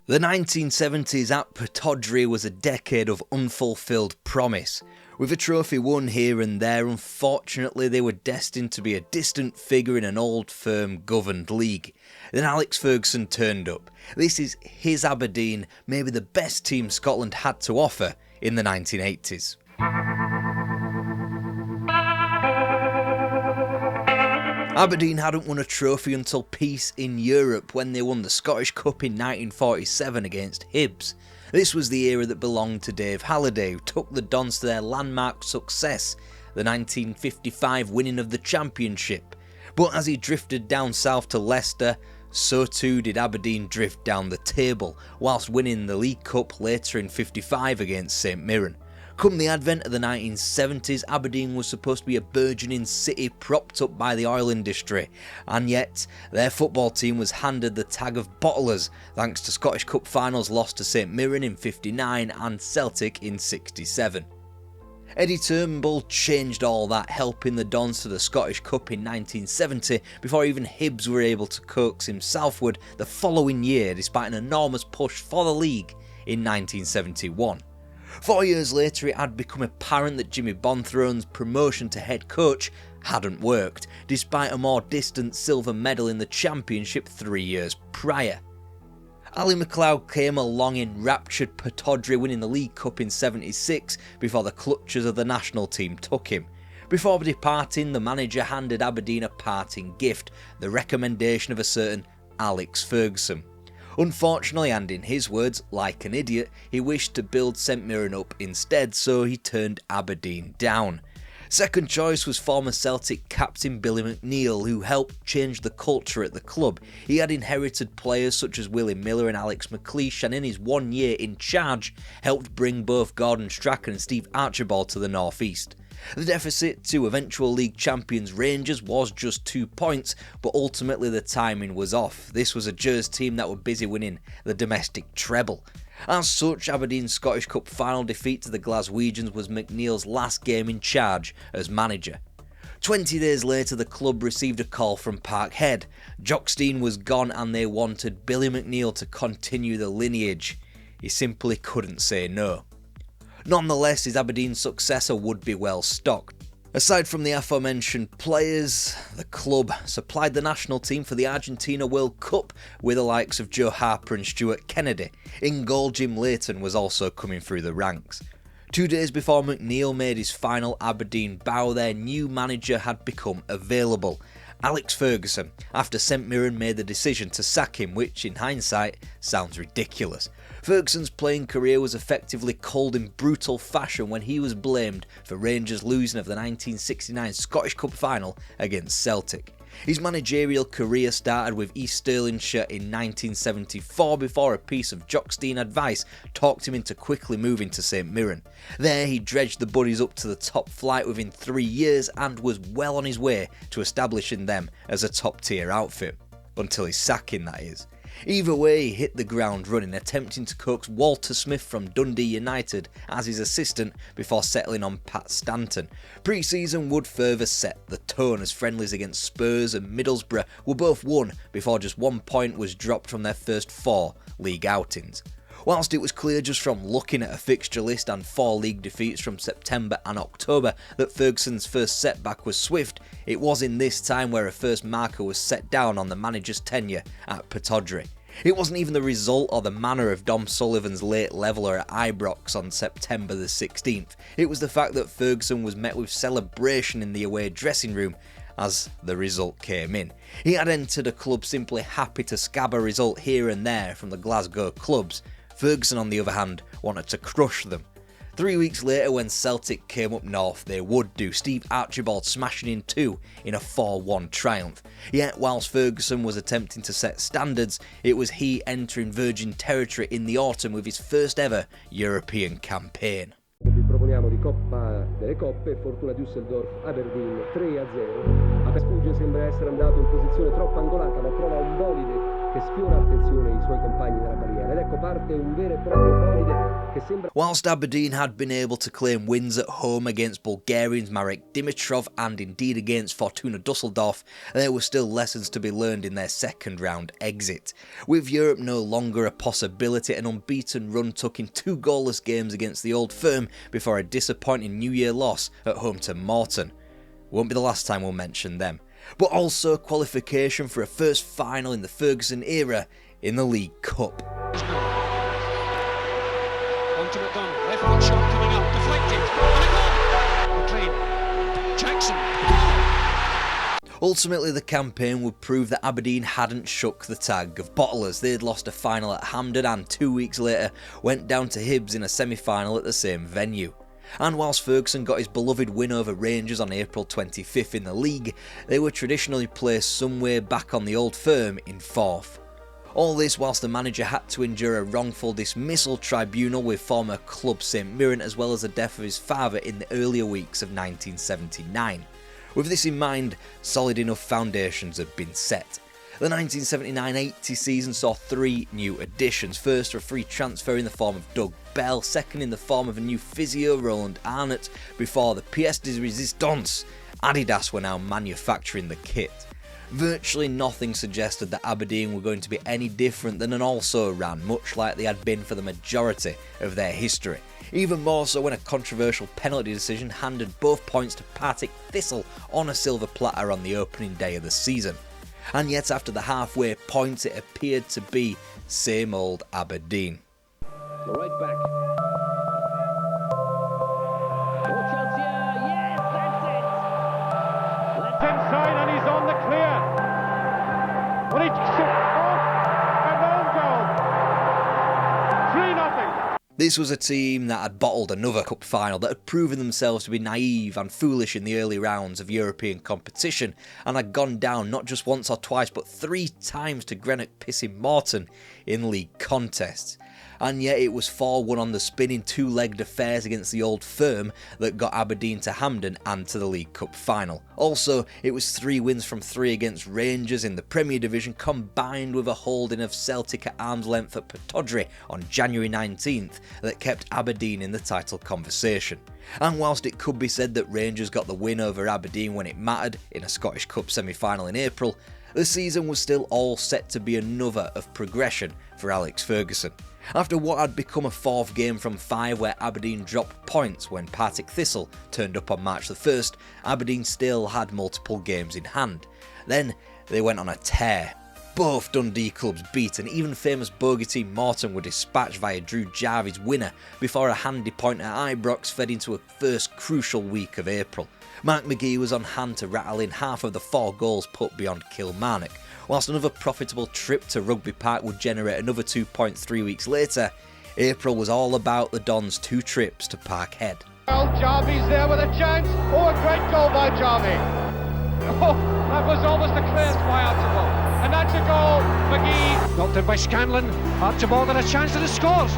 The 1970s at Pittodrie was a decade of unfulfilled promise. With a trophy won here and there, unfortunately they were destined to be a distant figure in an old firm governed league. Then Alex Ferguson turned up. This is his Aberdeen, maybe the best team Scotland had to offer in the 1980s. Aberdeen hadn't won a trophy until peace in Europe when they won the Scottish Cup in 1947 against Hibs. This was the era that belonged to Dave Halliday, who took the Dons to their landmark success, the 1955 winning of the championship. But as he drifted down south to Leicester, so too did Aberdeen drift down the table, whilst winning the League Cup later in '55 against St Mirren. Come the advent of the 1970s, Aberdeen was supposed to be a burgeoning city propped up by the oil industry, and yet their football team was handed the tag of bottlers thanks to Scottish Cup finals lost to St Mirren in '59 and Celtic in '67. Eddie Turnbull changed all that, helping the Dons to the Scottish Cup in 1970 before even Hibs were able to coax him southward the following year despite an enormous push for the league in 1971. 4 years later, it had become apparent that Jimmy Bonthrone's promotion to head coach hadn't worked, despite a more distant silver medal in the championship 3 years prior. Ali MacLeod came along in raptured Pittodrie, winning the League Cup in '76 before the clutches of the national team took him. Before departing, the manager handed Aberdeen a parting gift, the recommendation of a certain Alex Ferguson. Unfortunately, and in his words, like an idiot, he wished to build St Mirren up instead, so he turned Aberdeen down. Second choice was former Celtic captain Billy McNeill, who helped change the culture at the club. He had inherited players such as Willie Miller and Alex McLeish, and in his 1 year in charge, helped bring both Gordon Strachan and Steve Archibald to the North East. The deficit to eventual league champions Rangers was just 2 points, but ultimately the timing was off. This was a Gers team that were busy winning the domestic treble. As such, Aberdeen's Scottish Cup final defeat to the Glaswegians was McNeill's last game in charge as manager. 20 days later, the club received a call from Parkhead. Jockstein was gone and they wanted Billy McNeill to continue the lineage. He simply couldn't say no. Nonetheless, his Aberdeen successor would be well stocked. Aside from the aforementioned players, the club supplied the national team for the Argentina World Cup with the likes of Joe Harper and Stuart Kennedy. In goal, Jim Leighton was also coming through the ranks. 2 days before McNeill made his final Aberdeen bow, their new manager had become available. Alex Ferguson, after St Mirren made the decision to sack him, which in hindsight sounds ridiculous. Ferguson's playing career was effectively culled in brutal fashion when he was blamed for Rangers losing of the 1969 Scottish Cup final against Celtic. His managerial career started with East Stirlingshire in 1974 before a piece of Jockstein advice talked him into quickly moving to St Mirren. There he dredged the Buddies up to the top flight within 3 years and was well on his way to establishing them as a top tier outfit. Until his sacking, that is. Either way, he hit the ground running, attempting to coax Walter Smith from Dundee United as his assistant before settling on Pat Stanton. Pre-season would further set the tone as friendlies against Spurs and Middlesbrough were both won before just 1 point was dropped from their first 4 league outings. Whilst it was clear just from looking at a fixture list and 4 league defeats from September and October that Ferguson's first setback was swift, it was in this time where a first marker was set down on the manager's tenure at Pittodrie. It wasn't even the result or the manner of Dom Sullivan's late leveller at Ibrox on September the 16th. It was the fact that Ferguson was met with celebration in the away dressing room as the result came in. He had entered a club simply happy to scab a result here and there from the Glasgow clubs. Ferguson, on the other hand, wanted to crush them. 3 weeks later, when Celtic came up north, they would do, Steve Archibald smashing in 2 in a 4-1 triumph. Yet, whilst Ferguson was attempting to set standards, it was he entering virgin territory in the autumn with his first ever European campaign. Vi proponiamo di Coppa delle Coppe, Fortuna Düsseldorf, Aberdeen 3-0. A Pescugge sembra essere andato in posizione troppo angolata, ma trova un bolide che che sfiora attenzione i suoi compagni della barriera. Ed ecco parte un vero e proprio bolide che sembra... Whilst Aberdeen had been able to claim wins at home against Bulgarians Marek Dimitrov and indeed against Fortuna Dusseldorf, there were still lessons to be learned in their second round exit. With Europe no longer a possibility, an unbeaten run took in 2 goalless games against the Old Firm before a disappointing New Year loss at home to Morton. Won't be the last time we'll mention them. But also qualification for a first final in the Ferguson era in the League Cup. On to McDonald, left foot shot coming up, deflected, and a goal! McLean, Jackson. Ultimately, the campaign would prove that Aberdeen hadn't shook the tag of bottlers. They'd lost a final at Hampden and 2 weeks later went down to Hibs in a semi-final at the same venue. And whilst Ferguson got his beloved win over Rangers on April 25th in the league, they were traditionally placed somewhere back on the Old Firm in 4th. All this whilst the manager had to endure a wrongful dismissal tribunal with former club St Mirren, as well as the death of his father in the earlier weeks of 1979. With this in mind, solid enough foundations had been set. The 1979-80 season saw 3 new additions. First, a free transfer in the form of Doug Bell, second in the form of a new physio, Roland Arnott, before the pièce de résistance, Adidas were now manufacturing the kit. Virtually nothing suggested that Aberdeen were going to be any different than an also-ran, much like they had been for the majority of their history. Even more so when a controversial penalty decision handed both points to Partick Thistle on a silver platter on the opening day of the season. And yet after the halfway point it appeared to be same old Aberdeen. The right back. Oh, chance here. Yes, that's it. Left inside and he's on the clear. Well, he an own goal. 3-0. This was a team that had bottled another cup final, that had proven themselves to be naive and foolish in the early rounds of European competition, and had gone down not just once or twice but 3 times to Greenock pissing Morton in league contests. And yet it was 4-1 on the spin in 2-legged affairs against the Old Firm that got Aberdeen to Hampden and to the League Cup final. Also, it was 3 wins from 3 against Rangers in the Premier Division, combined with a holding of Celtic at arm's length at Pittodrie on January 19th that kept Aberdeen in the title conversation. And whilst it could be said that Rangers got the win over Aberdeen when it mattered in a Scottish Cup semi-final in April, the season was still all set to be another of progression for Alex Ferguson. After what had become a 4th game from 5 where Aberdeen dropped points when Partick Thistle turned up on March the 1st, Aberdeen still had multiple games in hand. Then they went on a tear. Both Dundee clubs beat, and even famous bogey team Morton were dispatched via Drew Jarvie's winner before a handy point at Ibrox fed into a first crucial week of April. Mark McGee was on hand to rattle in half of the 4 goals put beyond Kilmarnock, whilst another profitable trip to Rugby Park would generate another 2 points 3 weeks later. April was all about the Dons' 2 trips to Parkhead. Well, Jarvie's there with a chance. Oh, a great goal by Jarvie. Oh, that was almost a clearance by Archibald. And that's a goal. McGee knocked in by Scanlon. Archibald had a chance and it scores.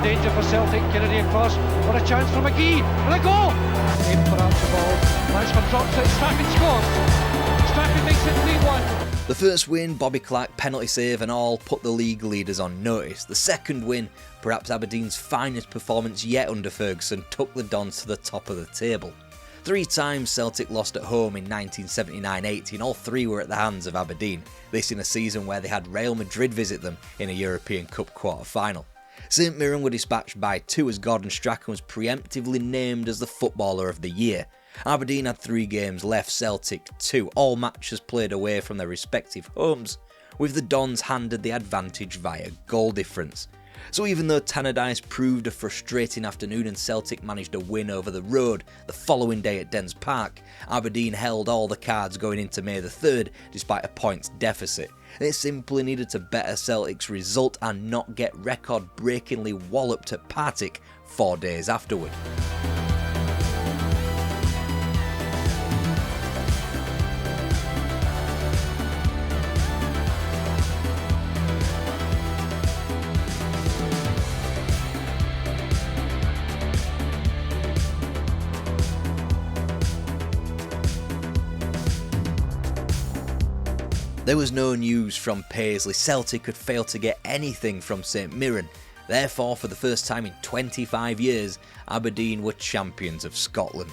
Danger for Celtic. Kennedy across. What a chance for McGee. And a goal. Aim for Archibald. Rashford drops it. Stafford scores. Stafford makes it 3-1. The first win, Bobby Clark penalty save and all, put the league leaders on notice. The second win, perhaps Aberdeen's finest performance yet under Ferguson, took the Dons to the top of the table. 3 times Celtic lost at home in 1979-80 and all 3 were at the hands of Aberdeen, this in a season where they had Real Madrid visit them in a European Cup quarter-final. St Mirren were dispatched by 2 as Gordon Strachan was preemptively named as the Footballer of the Year. Aberdeen had 3 games left, Celtic 2, all matches played away from their respective homes, with the Dons handed the advantage via goal difference. So even though Tannadice proved a frustrating afternoon and Celtic managed a win over the road the following day at Dens Park, Aberdeen held all the cards going into May the 3rd despite a points deficit. They simply needed to better Celtic's result and not get record-breakingly walloped at Partick 4 days afterward. There was no news from Paisley. Celtic had failed to get anything from St Mirren. Therefore, for the first time in 25 years, Aberdeen were champions of Scotland.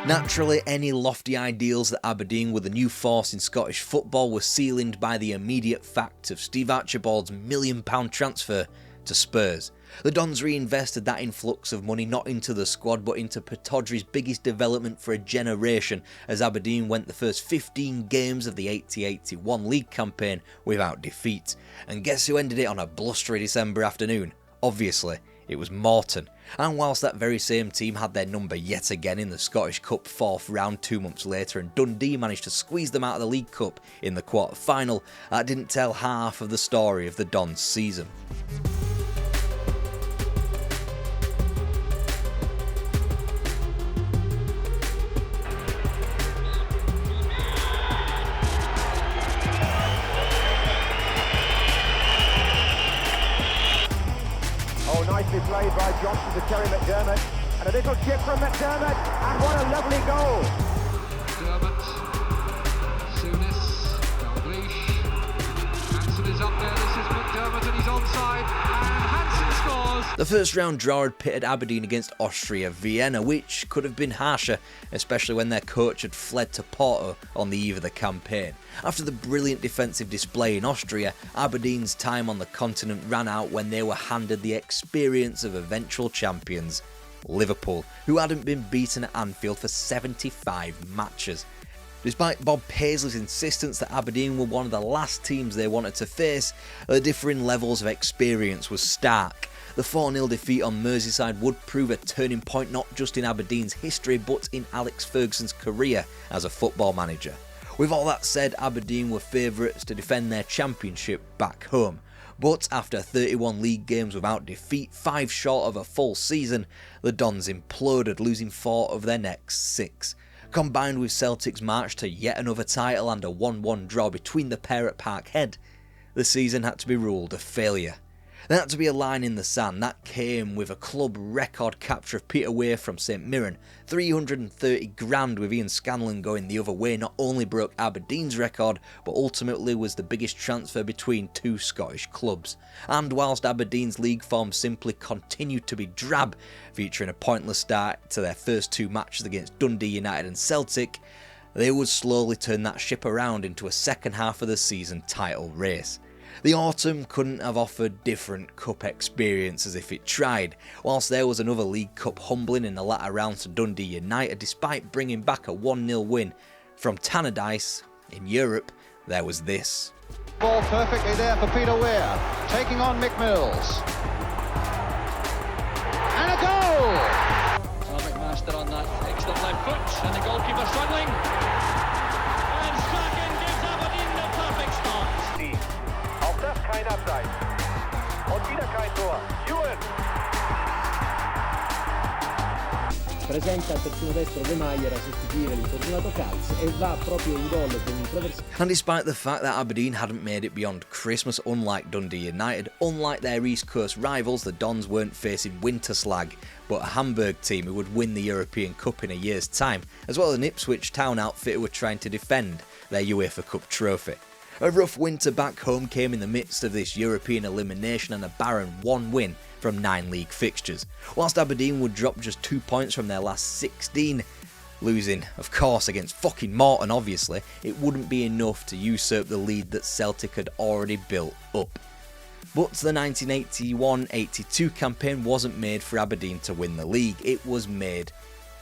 Naturally, any lofty ideals that Aberdeen were the new force in Scottish football were sealed by the immediate fact of Steve Archibald's £1 million transfer to Spurs. The Dons reinvested that influx of money not into the squad but into Pittodrie's biggest development for a generation, as Aberdeen went the first 15 games of the 80-81 league campaign without defeat. And guess who ended it on a blustery December afternoon? Obviously, it was Morton. And whilst that very same team had their number yet again in the Scottish Cup 4th round 2 months later and Dundee managed to squeeze them out of the League Cup in the quarter-final, that didn't tell half of the story of the Dons season. Nicely played by Johnson to Terry McDermott, and a little chip from McDermott, and what a lovely goal! McDermott, Souness, Dalglish, Hansen is up there, this is McDermott and he's onside, and Hansen scores! The first round draw had pitted Aberdeen against Austria Vienna, which could have been harsher, especially when their coach had fled to Porto on the eve of the campaign. After the brilliant defensive display in Austria, Aberdeen's time on the continent ran out when they were handed the experience of eventual champions, Liverpool, who hadn't been beaten at Anfield for 75 matches. Despite Bob Paisley's insistence that Aberdeen were one of the last teams they wanted to face, the differing levels of experience was stark. The 4-0 defeat on Merseyside would prove a turning point not just in Aberdeen's history but in Alex Ferguson's career as a football manager. With all that said, Aberdeen were favourites to defend their championship back home. But after 31 league games without defeat, 5 short of a full season, the Dons imploded, losing 4 of their next 6. Combined with Celtic's march to yet another title and a 1-1 draw between the pair at Parkhead, the season had to be ruled a failure. There had to be a line in the sand. That came with a club record capture of Peter Weir from St Mirren. 330 grand with Ian Scanlon going the other way not only broke Aberdeen's record but ultimately was the biggest transfer between two Scottish clubs. And whilst Aberdeen's league form simply continued to be drab, featuring a pointless start to their first 2 matches against Dundee United and Celtic, they would slowly turn that ship around into a second half of the season title race. The autumn couldn't have offered different cup experiences if it tried. Whilst there was another League Cup humbling in the latter rounds to Dundee United, despite bringing back a 1-0 win from Tannadice in Europe, there was this. Ball perfectly there for Peter Weir, taking on Mick Mills. And a goal! McMaster on that excellent left foot, and the goalkeeper struggling. And Strachan gives Aberdeen the perfect start. Auch das kein Abseits. Und wieder kein Tor. Ewan! Presenta al terzino destro De Maier a sostituire l'infortunato Calz e va proprio in gol con un traversone. And despite the fact that Aberdeen hadn't made it beyond Christmas, unlike Dundee United, unlike their East Coast rivals, the Dons weren't facing winter slag, but a Hamburg team who would win the European Cup in a year's time, as well as an Ipswich Town outfit who were trying to defend their UEFA Cup trophy. A rough winter back home came in the midst of this European elimination and a barren 1 win from 9 league fixtures. Whilst Aberdeen would drop just 2 points from their last 16, losing, of course, against fucking Morton obviously, it wouldn't be enough to usurp the lead that Celtic had already built up. But the 1981-82 campaign wasn't made for Aberdeen to win the league, it was made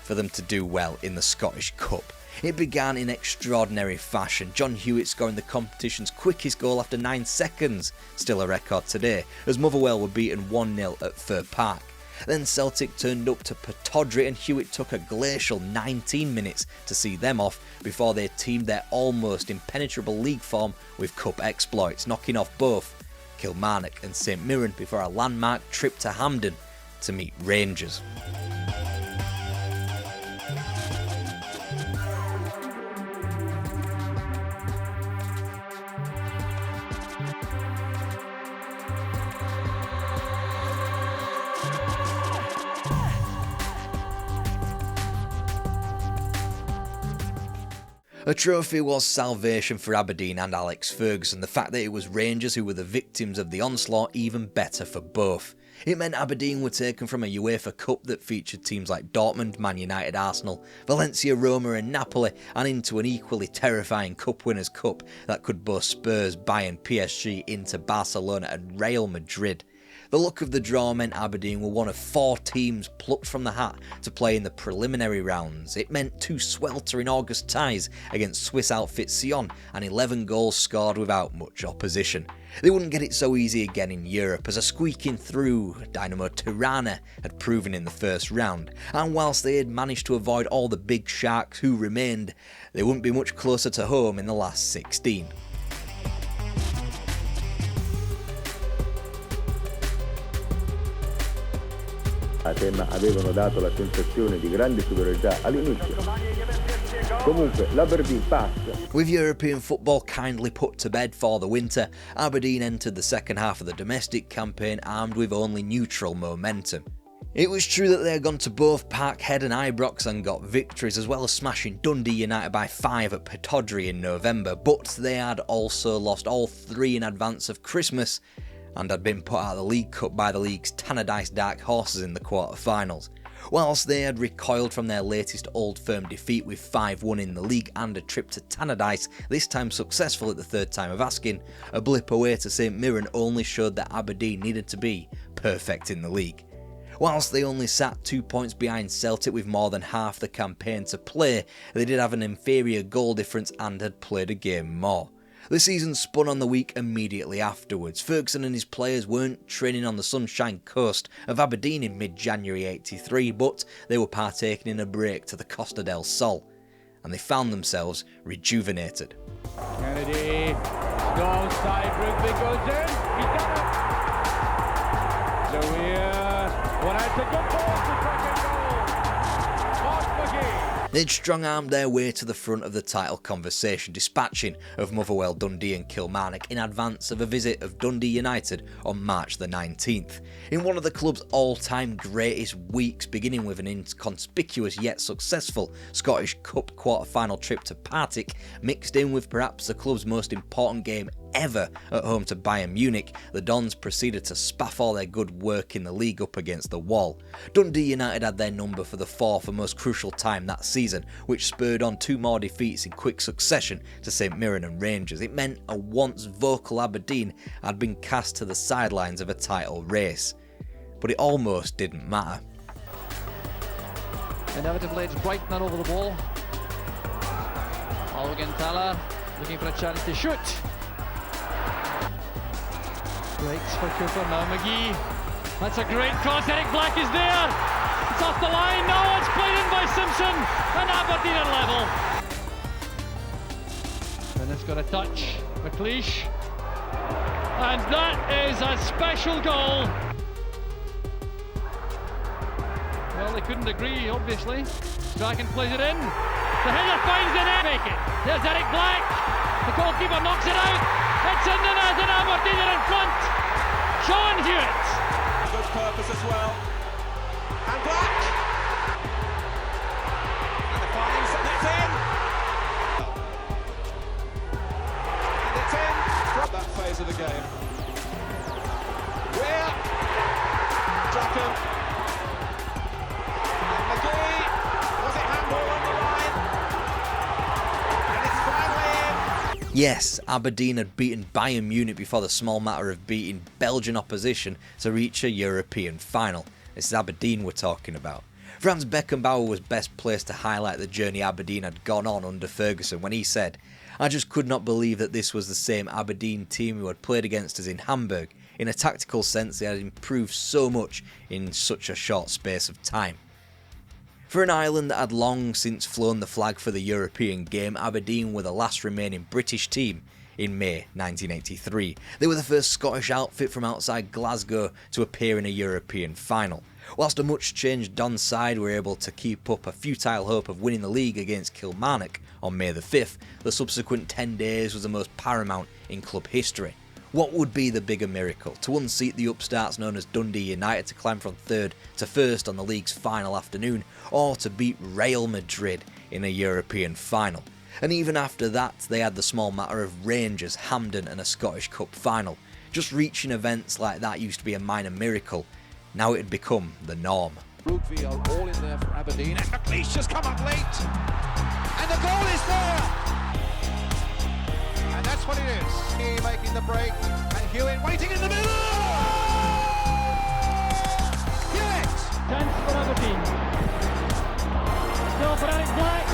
for them to do well in the Scottish Cup. It began in extraordinary fashion, John Hewitt scoring the competition's quickest goal after 9 seconds, still a record today, as Motherwell were beaten 1-0 at Fir Park. Then Celtic turned up to Pittodrie and Hewitt took a glacial 19 minutes to see them off before they teamed their almost impenetrable league form with cup exploits, knocking off both Kilmarnock and St Mirren before a landmark trip to Hampden to meet Rangers. A trophy was salvation for Aberdeen and Alex Ferguson. The fact that it was Rangers who were the victims of the onslaught, even better for both. It meant Aberdeen were taken from a UEFA Cup that featured teams like Dortmund, Man United, Arsenal, Valencia, Roma and Napoli, and into an equally terrifying Cup Winners' Cup that could boast Spurs, Bayern, PSG, Inter, Barcelona and Real Madrid. The luck of the draw meant Aberdeen were one of 4 teams plucked from the hat to play in the preliminary rounds. It meant 2 sweltering August ties against Swiss outfit Sion and 11 goals scored without much opposition. They wouldn't get it so easy again in Europe, as a squeaking through Dynamo Tirana had proven in the first round, and whilst they had managed to avoid all the big sharks who remained, they wouldn't be much closer to home in the last 16. Ma avevano dato la sensazione di grande superiorità all'inizio. Comunque l'Aberdeen passa. With European football kindly put to bed for the winter, Aberdeen entered the second half of the domestic campaign armed with only neutral momentum. It was true that they had gone to both Parkhead and Ibrox and got victories, as well as smashing Dundee United by 5 at Pittodrie in November, but they had also lost all 3 in advance of Christmas and had been put out of the League Cup by the league's Tannadice Dark Horses in the quarter-finals. Whilst they had recoiled from their latest Old Firm defeat with 5-1 in the league and a trip to Tannadice, this time successful at the third time of asking, a blip away to St Mirren only showed that Aberdeen needed to be perfect in the league. Whilst they only sat 2 points behind Celtic with more than half the campaign to play, they did have an inferior goal difference and had played a game more. The season spun on the week immediately afterwards. Ferguson and his players weren't training on the Sunshine Coast of Aberdeen in mid-January '83, but they were partaking in a break to the Costa del Sol, and they found themselves rejuvenated. Kennedy, strong side, Rugby goes in, he's done it! So here, well, that's a good ball to second goal. Mark McGee. They'd strong-armed their way to the front of the title conversation, dispatching of Motherwell, Dundee and Kilmarnock in advance of a visit of Dundee United on March the 19th. In one of the club's all-time greatest weeks, beginning with an inconspicuous yet successful Scottish Cup quarter-final trip to Partick, mixed in with perhaps the club's most important game ever at home to Bayern Munich, the Dons proceeded to spaff all their good work in the league up against the wall. Dundee United had their number for the 4th and most crucial time that season, which spurred on 2 more defeats in quick succession to St Mirren and Rangers. It meant a once vocal Aberdeen had been cast to the sidelines of a title race. But it almost didn't matter. Inevitably it's Brighton over the ball. Algantala looking for a chance to shoot. Breaks for Cooper, now McGee. That's a great cross, Eric Black is there. It's off the line, now it's played in by Simpson, and Aberdeen are level. And it's got a touch, McLeish. And that is a special goal. Well, they couldn't agree, obviously. Strachan plays it in. The header finds the net. Make it. There's Eric Black. The goalkeeper knocks it out. It's in the net and Aberdeen are in front. Sean Hewitt. Good purpose as well. And Black. And the finds and it's in. And it's in. From that phase of the game. Where? Strachan. And McGee. Was it handball on the line? And it's finally in. Yes, Aberdeen had beaten Bayern Munich before the small matter of beating Belgian opposition to reach a European final. This is Aberdeen we're talking about. Franz Beckenbauer was best placed to highlight the journey Aberdeen had gone on under Ferguson when he said, "I just could not believe that this was the same Aberdeen team who had played against us in Hamburg. In a tactical sense, they had improved so much in such a short space of time." For an island that had long since flown the flag for the European game, Aberdeen were the last remaining British team in May 1983. They were the first Scottish outfit from outside Glasgow to appear in a European final. Whilst a much changed Don side were able to keep up a futile hope of winning the league against Kilmarnock on May the 5th, the subsequent 10 days was the most paramount in club history. What would be the bigger miracle? To unseat the upstarts known as Dundee United to climb from 3rd to 1st on the league's final afternoon, or to beat Real Madrid in a European final? And even after that, they had the small matter of Rangers, Hampden and a Scottish Cup final. Just reaching events like that used to be a minor miracle. Now it had become the norm. Brookfield all in there for Aberdeen, and McLeish just come up late, and the goal is there, and that's what it is. He making the break, and Hewitt waiting in the middle. Hewitt! Chance for Aberdeen. Still for Eric Black.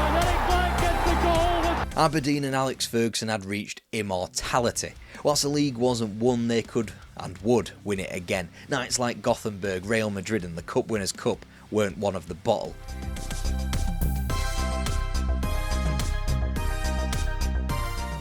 And Eric Black gets the goal. Aberdeen and Alex Ferguson had reached immortality. Whilst the league wasn't won, they could and would win it again. Nights like Gothenburg, Real Madrid and the Cup Winners' Cup weren't one of the bottle.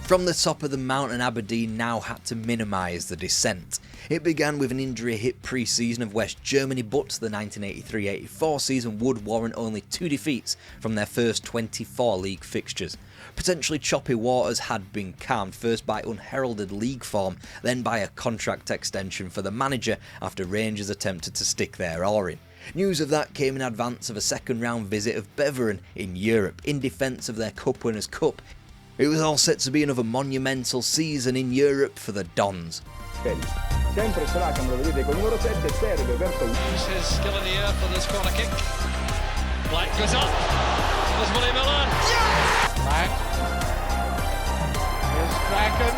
From the top of the mountain, Aberdeen now had to minimise the descent. It began with an injury-hit pre-season of West Germany, but the 1983-84 season would warrant only 2 defeats from their first 24 league fixtures. Potentially choppy waters had been calmed, first by unheralded league form, then by a contract extension for the manager after Rangers attempted to stick their oar in. News of that came in advance of a second-round visit of Beveren in Europe in defence of their Cup Winners' Cup. It was all set to be another monumental season in Europe for the Dons. Sempre Strachan, lo vedete, con numero 7 serve verso Uses his skill in the air for this corner kick. Black goes up. There's Willie Miller. Yes! Black. Here's Strachan.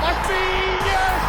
Must be, yes!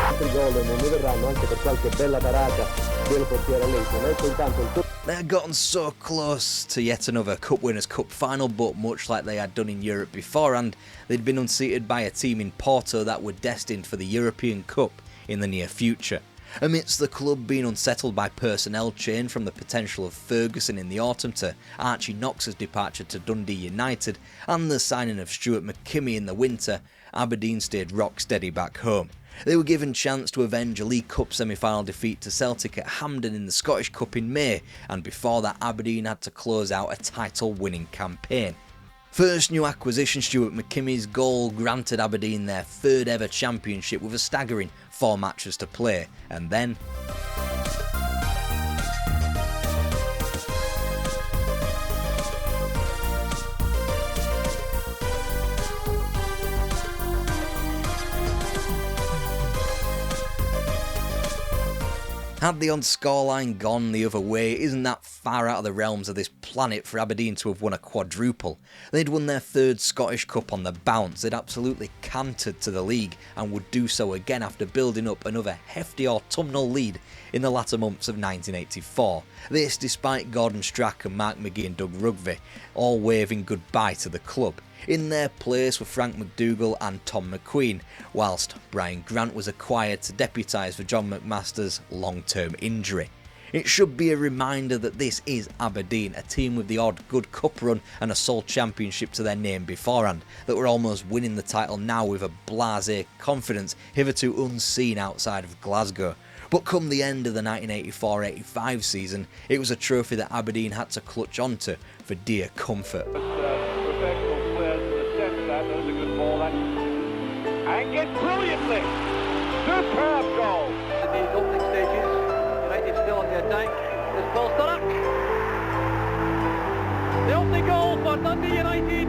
Altri gol non ne verranno anche per qualche bella parata del portiere Leighton. Ecco intanto il They had gotten so close to yet another Cup Winners' Cup final, but much like they had done in Europe beforehand, they'd been unseated by a team in Porto that were destined for the European Cup in the near future. Amidst the club being unsettled by personnel change, from the potential of Ferguson in the autumn to Archie Knox's departure to Dundee United and the signing of Stuart McKimmie in the winter, Aberdeen stayed rock steady back home. They were given chance to avenge a League Cup semi-final defeat to Celtic at Hampden in the Scottish Cup in May, and before that Aberdeen had to close out a title-winning campaign. First new acquisition, Stuart McKimmie's goal granted Aberdeen their 3rd ever championship with a staggering 4 matches to play, and then had the on scoreline gone the other way, it isn't that far out of the realms of this planet for Aberdeen to have won a quadruple. They'd won their 3rd Scottish Cup on the bounce, they'd absolutely cantered to the league and would do so again after building up another hefty autumnal lead in the latter months of 1984. This despite Gordon Strachan, Mark McGee and Doug Rugby all waving goodbye to the club. In their place were Frank McDougall and Tom McQueen, whilst Brian Grant was acquired to deputise for John McMaster's long-term injury. It should be a reminder that this is Aberdeen, a team with the odd good cup run and a sole championship to their name beforehand, that were almost winning the title now with a blasé confidence hitherto unseen outside of Glasgow. But come the end of the 1984-85 season, it was a trophy that Aberdeen had to clutch onto for dear comfort. And gets brilliantly. Superb goal. In these opening stages, United still on the attack. There's Paul Sturrock. The opening goal for Dundee United.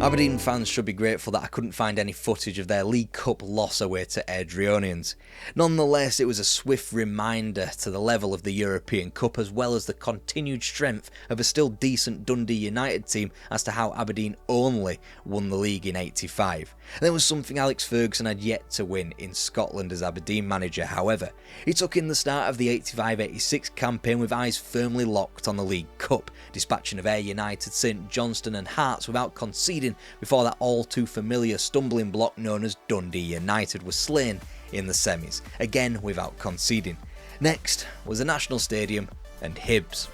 Aberdeen fans should be grateful that I couldn't find any footage of their League Cup loss away to Airdrieonians. Nonetheless, it was a swift reminder to the level of the European Cup, as well as the continued strength of a still decent Dundee United team, as to how Aberdeen only won the league in '85. There was something Alex Ferguson had yet to win in Scotland as Aberdeen manager, however. He took in the start of the 85-86 campaign with eyes firmly locked on the League Cup, dispatching of Ayr United, St Johnstone and Hearts without conceding before that all too familiar stumbling block known as Dundee United was slain in the semis, again without conceding. Next was the National Stadium and Hibs.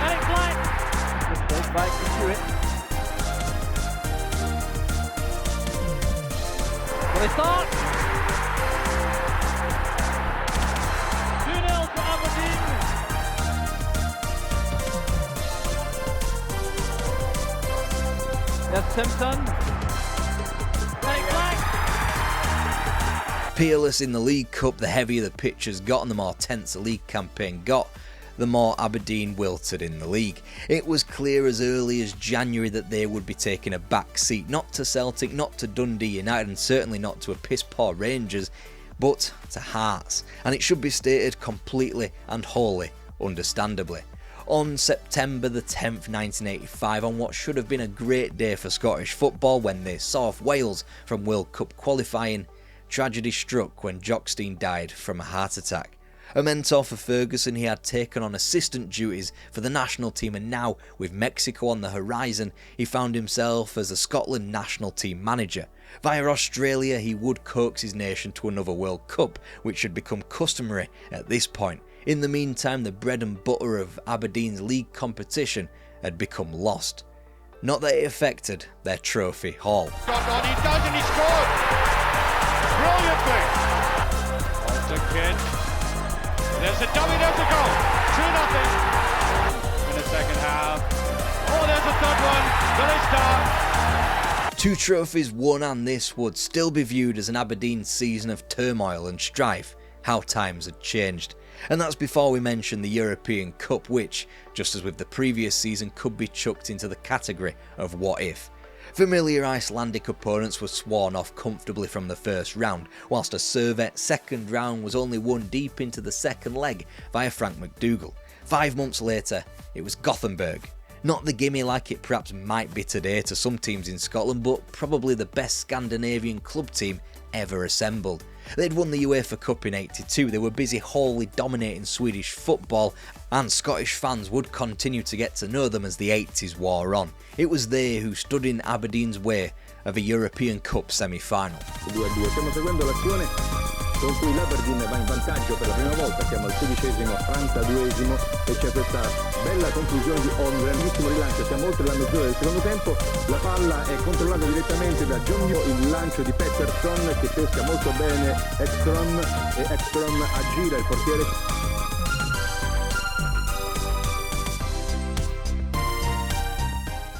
Eric Black. Just back to Hewitt. Will they start? 2-0 to Aberdeen. There's Simpson. Eric Black. Peerless in the League Cup, the heavier the pitch has got and the more tense the league campaign got, the more Aberdeen wilted in the league. It was clear as early as January that they would be taking a back seat, not to Celtic, not to Dundee United, and certainly not to a piss-poor Rangers, but to Hearts, and it should be stated completely and wholly understandably. On September the 10th, 1985, on what should have been a great day for Scottish football when they saw off Wales from World Cup qualifying, tragedy struck when Jockstein died from a heart attack. A mentor for Ferguson, he had taken on assistant duties for the national team, and now, with Mexico on the horizon, he found himself as a Scotland national team manager. Via Australia, he would coax his nation to another World Cup, which had become customary at this point. In the meantime, the bread and butter of Aberdeen's league competition had become lost. Not that it affected their trophy haul. Got on, he does, and he scored! Brilliantly! Alton Kidd. There's a dummy, there's a goal! 2-0 in the second half. Oh, there's a third one! Will it start? 2 trophies won, and this would still be viewed as an Aberdeen season of turmoil and strife. How times had changed. And that's before we mention the European Cup, which, just as with the previous season, could be chucked into the category of what if. Familiar Icelandic opponents were sworn off comfortably from the first round, whilst a Servette second round was only won deep into the second leg via Frank McDougall. 5 months later, it was Gothenburg. Not the gimme like it perhaps might be today to some teams in Scotland, but probably the best Scandinavian club team ever assembled. They'd won the UEFA Cup in '82, they were busy wholly dominating Swedish football, and Scottish fans would continue to get to know them as the '80s wore on. It was they who stood in Aberdeen's way of a European Cup semi-final. 2-2. Stiamo seguendo l'azione con cui l'Aberdeen va in vantaggio per la prima volta. Siamo al 16esimo, Francia 2esimo, e c'è questa bella conclusione di un grandissimo rilancio. Siamo oltre la mezz'ora del secondo tempo, la palla è controllata direttamente da John Yo, il lancio di Pettersson che pesca molto bene Ekstrom, e Ekstrom aggira il portiere.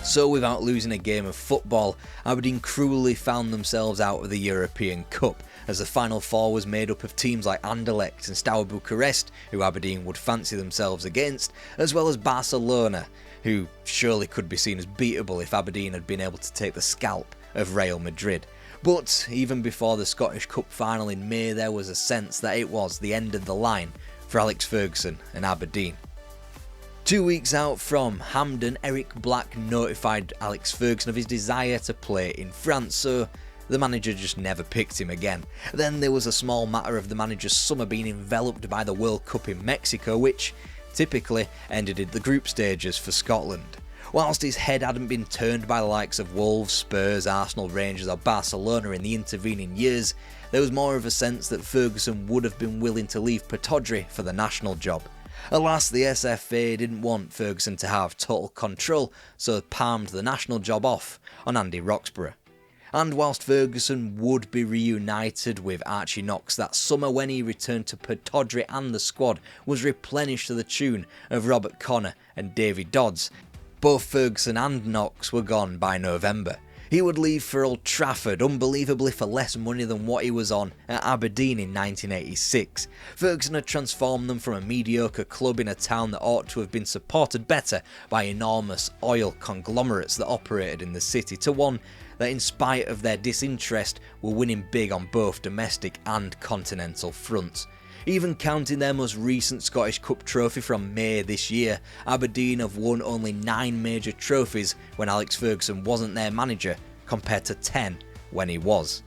So without losing a game of football, Aberdeen cruelly found themselves out of the European Cup, as the Final Four was made up of teams like Anderlecht and Steaua Bucharest, who Aberdeen would fancy themselves against, as well as Barcelona, who surely could be seen as beatable if Aberdeen had been able to take the scalp of Real Madrid. But even before the Scottish Cup final in May, there was a sense that it was the end of the line for Alex Ferguson and Aberdeen. 2 weeks out from Hampden, Eric Black notified Alex Ferguson of his desire to play in France, so the manager just never picked him again. Then there was a small matter of the manager's summer being enveloped by the World Cup in Mexico, which typically ended at the group stages for Scotland. Whilst his head hadn't been turned by the likes of Wolves, Spurs, Arsenal, Rangers or Barcelona in the intervening years, there was more of a sense that Ferguson would have been willing to leave Pittodrie for the national job. Alas, the SFA didn't want Ferguson to have total control, so palmed the national job off on Andy Roxburgh. And whilst Ferguson would be reunited with Archie Knox that summer, when he returned to Pittodrie and the squad was replenished to the tune of Robert Connor and Davy Dodds, both Ferguson and Knox were gone by November. He would leave for Old Trafford, unbelievably for less money than what he was on at Aberdeen in 1986. Ferguson had transformed them from a mediocre club in a town that ought to have been supported better by enormous oil conglomerates that operated in the city, to one that, in spite of their disinterest, were winning big on both domestic and continental fronts. Even counting their most recent Scottish Cup trophy from May this year, Aberdeen have won only 9 major trophies when Alex Ferguson wasn't their manager, compared to 10 when he was.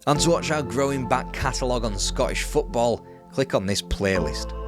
And to watch our growing back catalogue on Scottish football, click on this playlist.